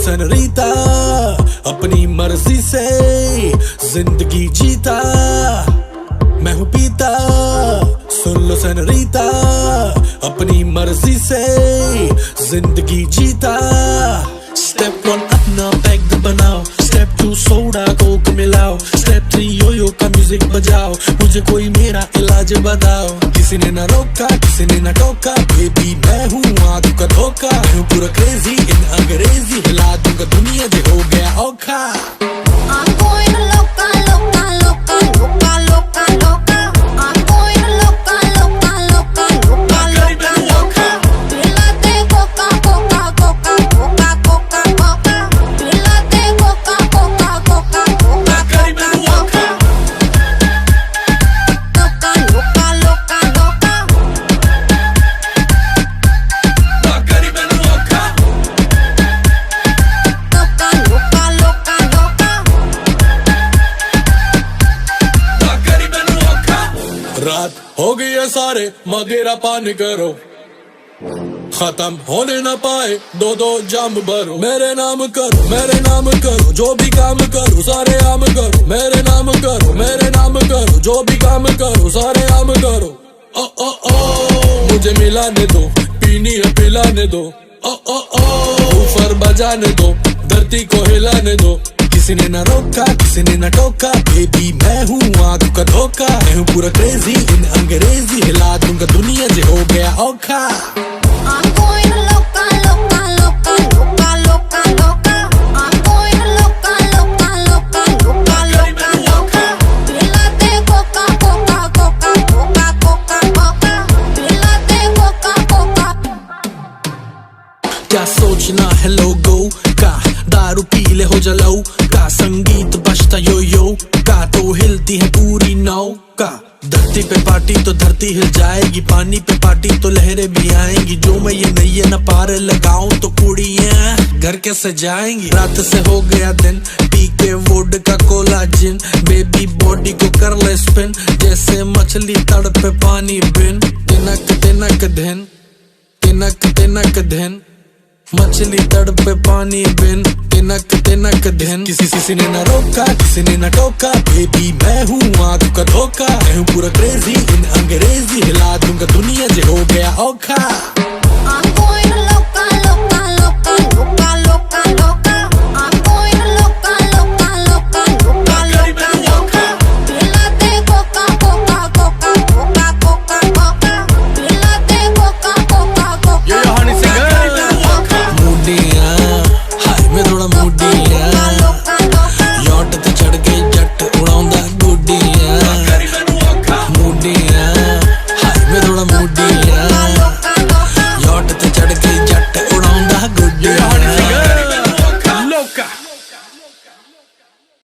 सनरीता, अपनी मर्जी से जिंदगी जीता, मैं हूँ पीता। सुन लो सनरीता, अपनी मर्जी से जिंदगी जीता। स्टेप 1 अपना पैक बनाओ, स्टेप 2 सोडा कोक मिलाओ, स्टेप 3 योयो का म्यूजिक बजाओ, मुझे कोई मेरा इलाज बताओ। किसी ने ना रोका, किसी ने ना टोका, बेबी मैं हूँ आंख का धोखा, मैं हूँ पूरा क्रेजी इन अंग्रेजी, हिला दूंगा दुनिया जो हो गया औखा। रात हो गई है सारे मगेरा पान करो, खत्म होने ना पाए दो दो जाम भरो। मेरे नाम करो, मेरे नाम करो, जो भी काम करो सारे आम करो। मेरे नाम करो, मेरे नाम करो, जो भी काम करो सारे आम करो। ओ ओ ओ मुझे मिलाने दो, पीनी है पिलाने दो। ओ ओ ओ ऊपर बजाने दो, धरती को हिलाने दो। किसी ने ना रोका, किसी ने ना टोका, बेबी मैं हूँ आंख का धोखा, मैं हूँ पूरा क्रेजी इन अंग्रेजी, हिला दूंगा दुनिया जो हो गया औखा। क्या सोचना है लोगों का, दारू पी ले हो जलाऊ का, संगीत बजता यो यो का, तो हिलती है पूरी नौका। धरती पे पार्टी तो धरती हिल जाएगी, पानी पे पार्टी तो लहरें भी आएंगी। जो मैं ये नैये न पार लगाऊं तो कुड़ियां घर कैसे जाएंगी। रात से हो गया दिन, पी के वोड का कोला जिन, बेबी बॉडी को कर ले स्पिन, जैसे मछली तड़पे पानी बिन। तिनक तिनक दिन, तिनक तिनक दिन, मछली तड़पे पानी बिन, तिनक तिनक दिन। किसी ने ना रोका, किसी ने ना टोका, बेबी मैं हूँ आंख का धोखा, मैं हूँ पूरा क्रेजी इन अंग्रेजी, हिला दूंगा दुनिया जो हो गया औखा।